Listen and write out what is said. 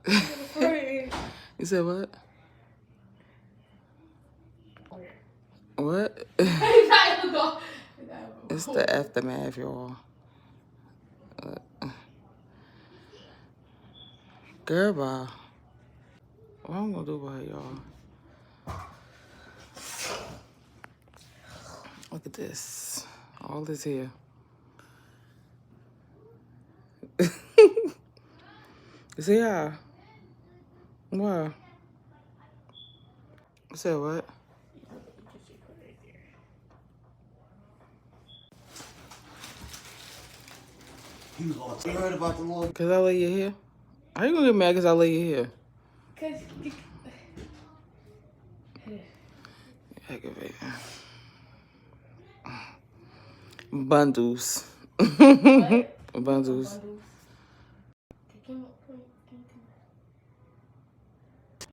You said what? What? It's the aftermath, y'all. Girl, bye. What I'm gonna do about it, y'all? Look at this. All this here. See how? Wow. You said what? You heard about the little... Cause I lay you here? How you gonna get mad cause I lay you here? Cause Aggravating. Bundles. Bundles.